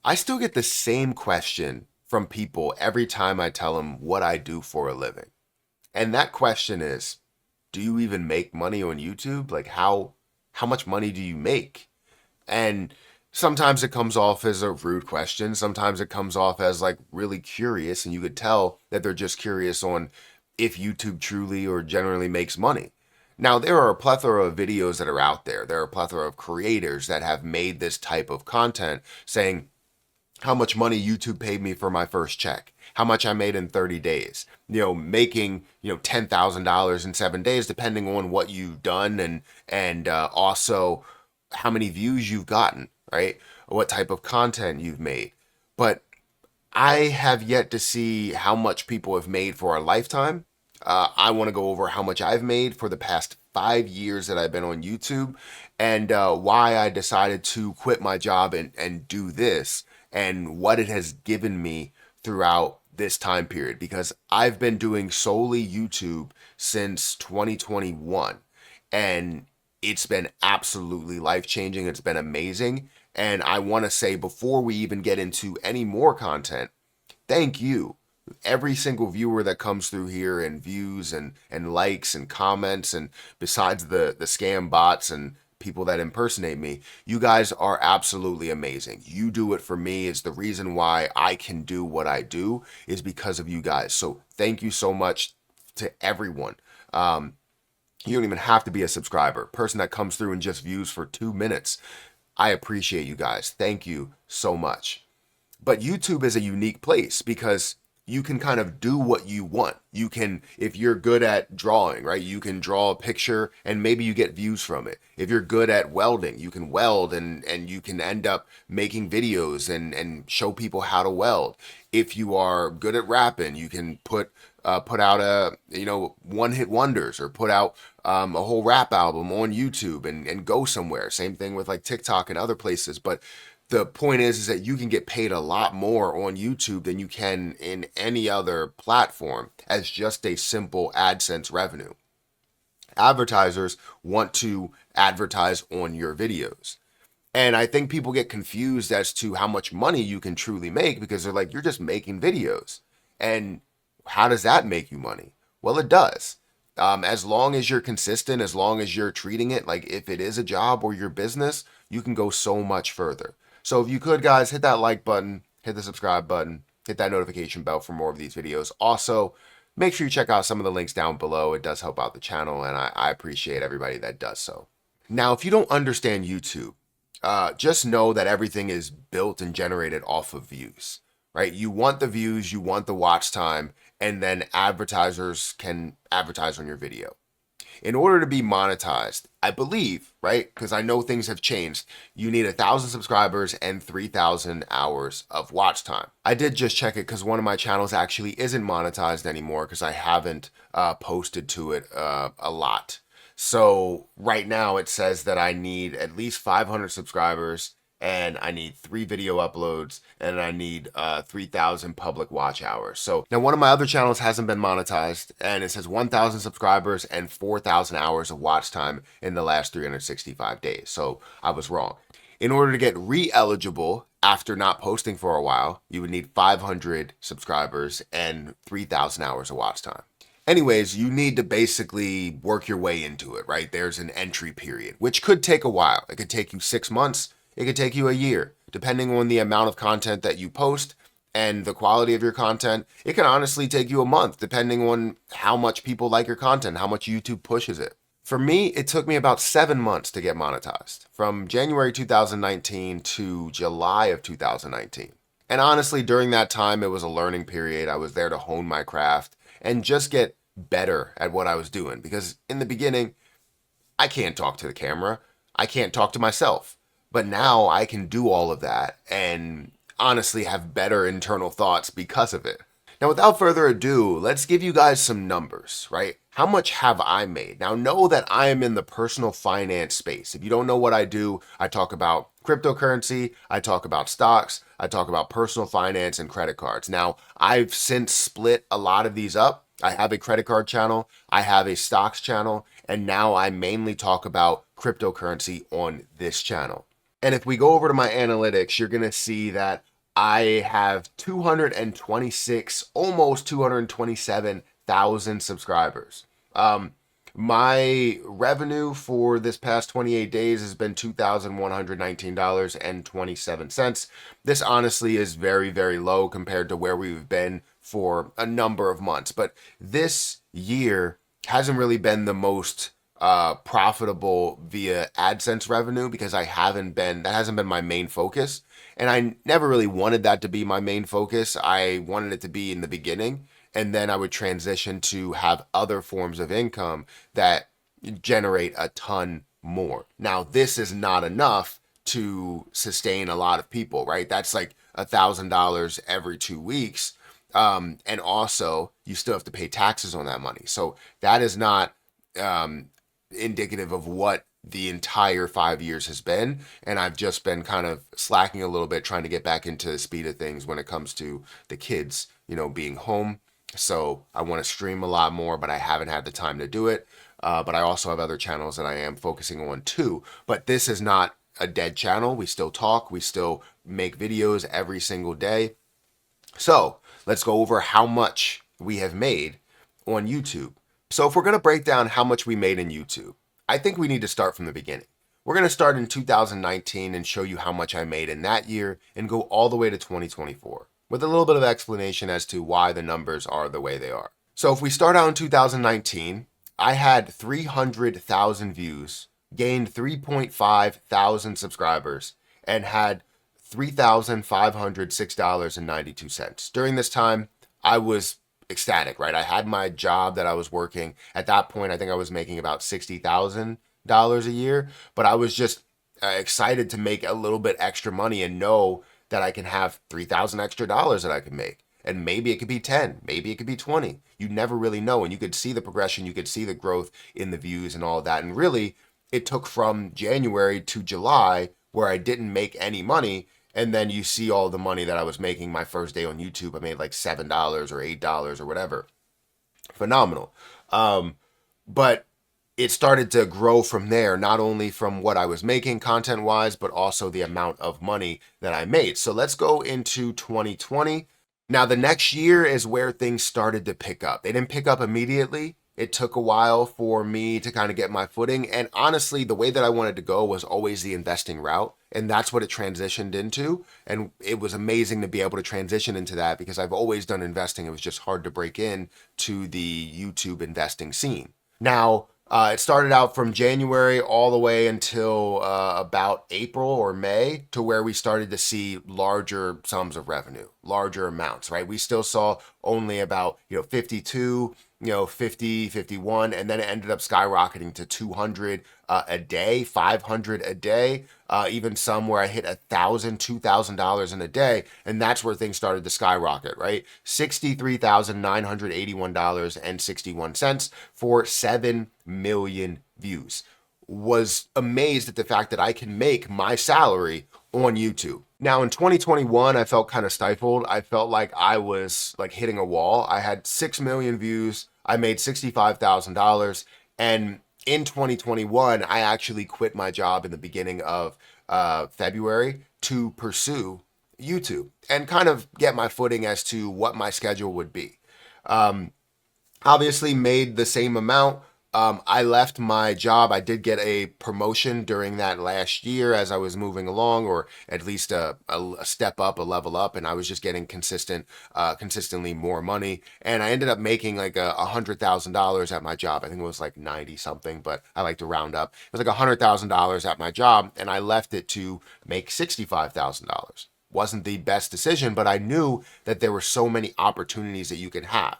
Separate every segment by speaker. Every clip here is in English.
Speaker 1: I still get the same question from people every time I tell them what I do for a living. And that question is, do you even make money on YouTube? Like how much money do you make? And sometimes it comes off as a rude question. Sometimes it comes off as like really curious, and you could tell that they're just curious on if YouTube truly or generally makes money. Now, there are a plethora of videos that are out there. There are a plethora of creators that have made this type of content saying how much money YouTube paid me for my first check, how much I made in 30 days, making, $10,000 in 7 days, depending on what you've done and also how many views you've gotten, right? What type of content you've made. But I have yet to see how much people have made for a lifetime. I want to go over how much I've made for the past 5 years that I've been on YouTube and why I decided to quit my job and do this and what it has given me throughout this time period because I've been doing solely YouTube since 2021 and it's been absolutely life changing. It's been amazing. And I want to say before we even get into any more content, thank you. Every single viewer that comes through here and views and likes and comments and besides the scam bots and people that impersonate me, you guys are absolutely amazing. You do it for me. It's the reason why I can do what I do is because of you guys. So thank you so much to everyone. You don't even have to be a subscriber. Person that comes through and just views for 2 minutes. I appreciate you guys. Thank you so much. But YouTube is a unique place because you can kind of do what you want. You can, if you're good at drawing, right, you can draw a picture and maybe you get views from it. If you're good at welding, you can weld and you can end up making videos and show people how to weld. If you are good at rapping, you can put out a one hit wonders or put out a whole rap album on YouTube and go somewhere. Same thing with like TikTok and other places. But the point is that you can get paid a lot more on YouTube than you can in any other platform as just a simple AdSense revenue. Advertisers want to advertise on your videos. And I think people get confused as to how much money you can truly make because they're like, you're just making videos. And how does that make you money? Well, it does. As long as you're consistent, as long as you're treating it like if it is a job or your business, you can go so much further. So if you could, guys, hit that like button, hit the subscribe button, hit that notification bell for more of these videos. Also, make sure you check out some of the links down below. It does help out the channel, and I appreciate everybody that does so. Now, if you don't understand YouTube, just know that everything is built and generated off of views, right? You want the views, you want the watch time, and then advertisers can advertise on your video. In order to be monetized, I believe, right? Because I know things have changed, you need 1,000 subscribers and 3,000 hours of watch time. I did just check it because one of my channels actually isn't monetized anymore because I haven't posted to it a lot. So right now it says that I need at least 500 subscribers and I need 3 video uploads and I need 3,000 public watch hours. So now one of my other channels hasn't been monetized and it says 1,000 subscribers and 4,000 hours of watch time in the last 365 days. So I was wrong. In order to get re-eligible after not posting for a while, you would need 500 subscribers and 3,000 hours of watch time. Anyways, you need to basically work your way into it, right? There's an entry period, which could take a while. It could take you 6 months. It could take you a year, depending on the amount of content that you post and the quality of your content. It can honestly take you a month, depending on how much people like your content, how much YouTube pushes it. For me, it took me about 7 months to get monetized, from January 2019 to July of 2019. And honestly, during that time, it was a learning period. I was there to hone my craft and just get better at what I was doing. Because in the beginning, I can't talk to the camera. I can't talk to myself. But now I can do all of that and honestly have better internal thoughts because of it. Now, without further ado, let's give you guys some numbers, right? How much have I made? Now, know that I am in the personal finance space. If you don't know what I do, I talk about cryptocurrency, I talk about stocks, I talk about personal finance and credit cards. Now, I've since split a lot of these up. I have a credit card channel, I have a stocks channel, and now I mainly talk about cryptocurrency on this channel. And if we go over to my analytics, you're going to see that I have 226, almost 227,000 subscribers. My revenue for this past 28 days has been $2,119.27. This honestly is very, very low compared to where we've been for a number of months. But this year hasn't really been the most profitable via AdSense revenue because that hasn't been my main focus. And I never really wanted that to be my main focus. I wanted it to be in the beginning, and then I would transition to have other forms of income that generate a ton more. Now, this is not enough to sustain a lot of people, right? That's like $1,000 every 2 weeks. And also, you still have to pay taxes on that money. So that is not indicative of what the entire 5 years has been. And I've just been kind of slacking a little bit, trying to get back into the speed of things when it comes to the kids, being home. So I want to stream a lot more, but I haven't had the time to do it. But I also have other channels that I am focusing on too. But this is not a dead channel. We still talk. We still make videos every single day. So let's go over how much we have made on YouTube. So if we're going to break down how much we made in YouTube, I think we need to start from the beginning. We're going to start in 2019 and show you how much I made in that year and go all the way to 2024 with a little bit of explanation as to why the numbers are the way they are. So if we start out in 2019, I had 300,000 views, gained 3.5 thousand subscribers, and had $3,506.92. During this time, I was ecstatic, right? I had my job that I was working. At that point, I think I was making about $60,000 a year, but I was just excited to make a little bit extra money and know that I can have 3,000 extra dollars that I can make. And maybe it could be 10, maybe it could be 20. You never really know. And you could see the progression, you could see the growth in the views and all of that. And really, it took from January to July where I didn't make any money. And then you see all the money that I was making my first day on YouTube. I made like $7 or $8 or whatever. Phenomenal. But it started to grow from there, not only from what I was making content-wise, but also the amount of money that I made. So let's go into 2020. Now, the next year is where things started to pick up. They didn't pick up immediately. It took a while for me to kind of get my footing. And honestly, the way that I wanted to go was always the investing route. And that's what it transitioned into. And it was amazing to be able to transition into that because I've always done investing. It was just hard to break in to the YouTube investing scene. Now, it started out from January all the way until about April or May, to where we started to see larger sums of revenue, larger amounts, right? We still saw only about 52, 50, 51, and then it ended up skyrocketing to 200 a day, 500 a day, even some where I hit $1,000, $2,000 in a day, and that's where things started to skyrocket, right? $63,981.61 for 7 million views. Was amazed at the fact that I can make my salary on YouTube. Now in 2021, I felt kind of stifled. I felt like I was like hitting a wall. I had 6 million views. I made $65,000. And in 2021, I actually quit my job in the beginning of February to pursue YouTube and kind of get my footing as to what my schedule would be. Obviously made the same amount. I left my job. I did get a promotion during that last year as I was moving along, or at least a step up, a level up, and I was just getting consistently more money. And I ended up making like $100,000 at my job. I think it was like 90 something, but I like to round up. It was like $100,000 at my job, and I left it to make $65,000. Wasn't the best decision, but I knew that there were so many opportunities that you could have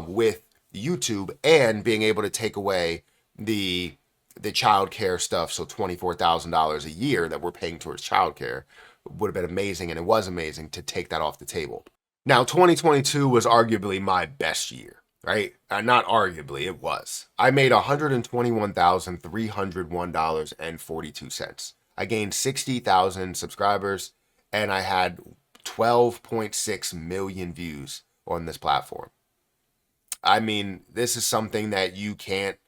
Speaker 1: with YouTube and being able to take away the childcare stuff. So $24,000 a year that we're paying towards childcare would have been amazing, and it was amazing to take that off the table. Now, 2022 was arguably my best year, right? Not arguably, it was. I made $121,301.42. I gained 60,000 subscribers, and I had 12.6 million views on this platform. I mean, this is something that you can't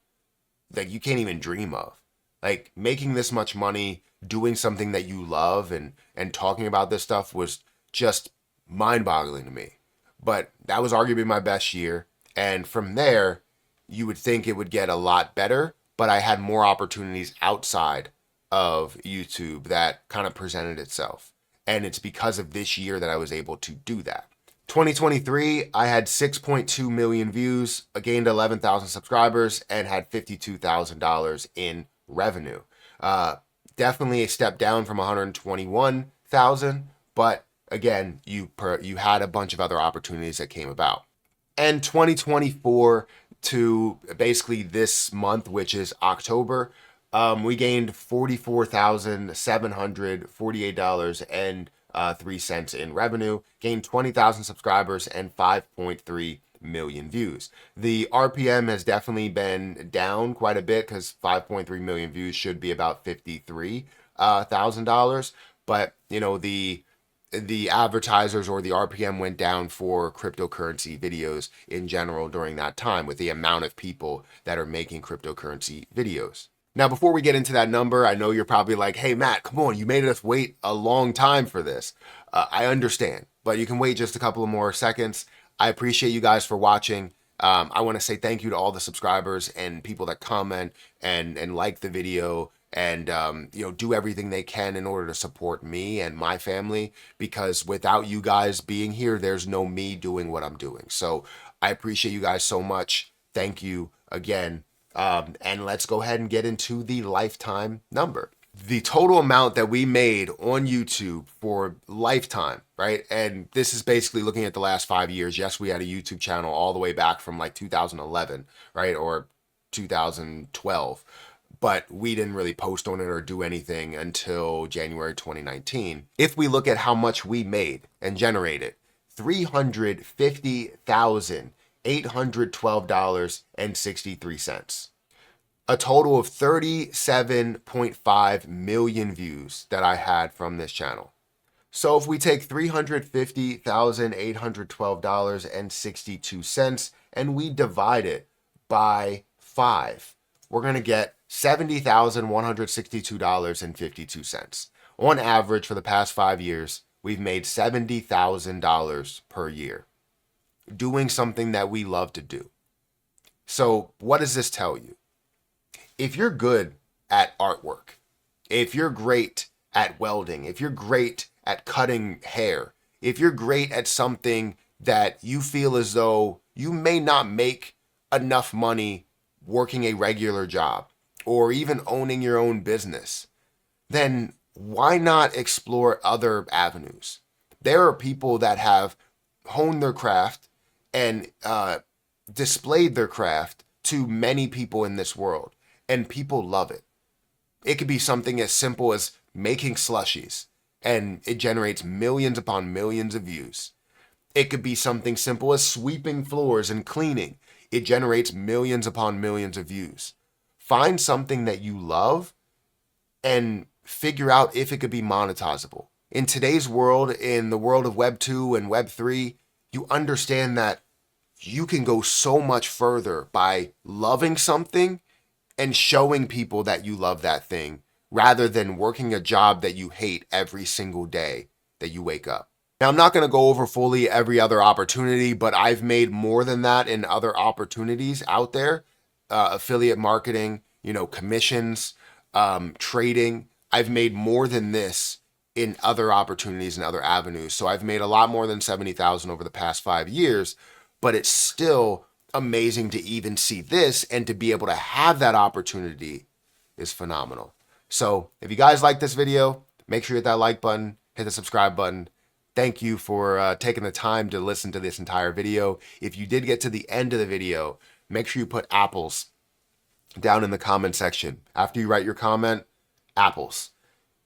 Speaker 1: even dream of. Like, making this much money, doing something that you love and talking about this stuff was just mind-boggling to me. But that was arguably my best year. And from there, you would think it would get a lot better, but I had more opportunities outside of YouTube that kind of presented itself. And it's because of this year that I was able to do that. 2023, I had 6.2 million views, I gained 11,000 subscribers, and had $52,000 in revenue. Definitely a step down from 121,000, but again, you had a bunch of other opportunities that came about. And 2024 to basically this month, which is October, we gained $44,748.03 in revenue, gained 20,000 subscribers, and 5.3 million views. The RPM has definitely been down quite a bit because 5.3 million views should be about $53,000. But you know, the advertisers or the RPM went down for cryptocurrency videos in general during that time with the amount of people that are making cryptocurrency videos. Now, before we get into that number, I know you're probably like, hey, Matt, come on, you made us wait a long time for this. I understand, but you can wait just a couple of more seconds. I appreciate you guys for watching. I want to say thank you to all the subscribers and people that comment and like the video and do everything they can in order to support me and my family, because without you guys being here, there's no me doing what I'm doing. So I appreciate you guys so much. Thank you again. And let's go ahead and get into the lifetime number. The total amount that we made on YouTube for lifetime, right? And this is basically looking at the last 5 years. Yes, we had a YouTube channel all the way back from like 2011, right? Or 2012. But we didn't really post on it or do anything until January 2019. If we look at how much we made and generated, $350,812.63. A total of 37.5 million views that I had from this channel. So if we take $350,812.62 and we divide it by 5, we're going to get $70,162.52. On average, for the past 5 years, we've made $70,000 per year doing something that we love to do. So what does this tell you? If you're good at artwork, if you're great at welding, if you're great at cutting hair, if you're great at something that you feel as though you may not make enough money working a regular job or even owning your own business, then why not explore other avenues? There are people that have honed their craft and displayed their craft to many people in this world, and people love it. It could be something as simple as making slushies, and it generates millions upon millions of views. It could be something simple as sweeping floors and cleaning. It generates millions upon millions of views. Find something that you love and figure out if it could be monetizable. In today's world, in the world of Web 2 and Web 3, you understand that you can go so much further by loving something and showing people that you love that thing rather than working a job that you hate every single day that you wake up. Now, I'm not going to go over fully every other opportunity, but I've made more than that in other opportunities out there. Affiliate marketing, commissions, trading. I've made more than this in other opportunities and other avenues. So I've made a lot more than 70,000 over the past 5 years, but it's still amazing to even see this, and to be able to have that opportunity is phenomenal. So if you guys like this video, make sure you hit that like button, hit the subscribe button. Thank you for taking the time to listen to this entire video. If you did get to the end of the video, make sure you put apples down in the comment section. After you write your comment, apples.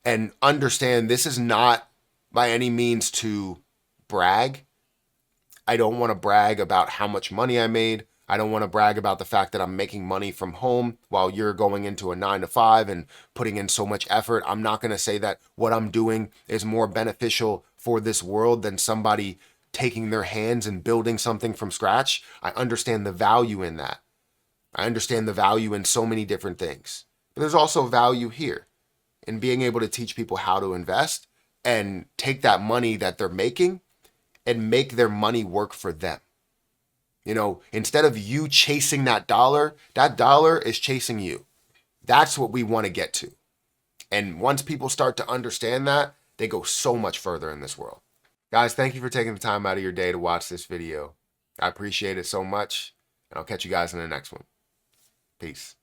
Speaker 1: And understand, this is not by any means to brag. I don't want to brag about how much money I made. I don't want to brag about the fact that I'm making money from home while you're going into a 9-to-5 and putting in so much effort. I'm not going to say that what I'm doing is more beneficial for this world than somebody taking their hands and building something from scratch. I understand the value in that. I understand the value in so many different things. But there's also value here in being able to teach people how to invest and take that money that they're making and make their money work for them. You know, instead of you chasing that dollar is chasing you. That's what we want to get to. And once people start to understand that, they go so much further in this world. Guys, thank you for taking the time out of your day to watch this video. I appreciate it so much, and I'll catch you guys in the next one. Peace.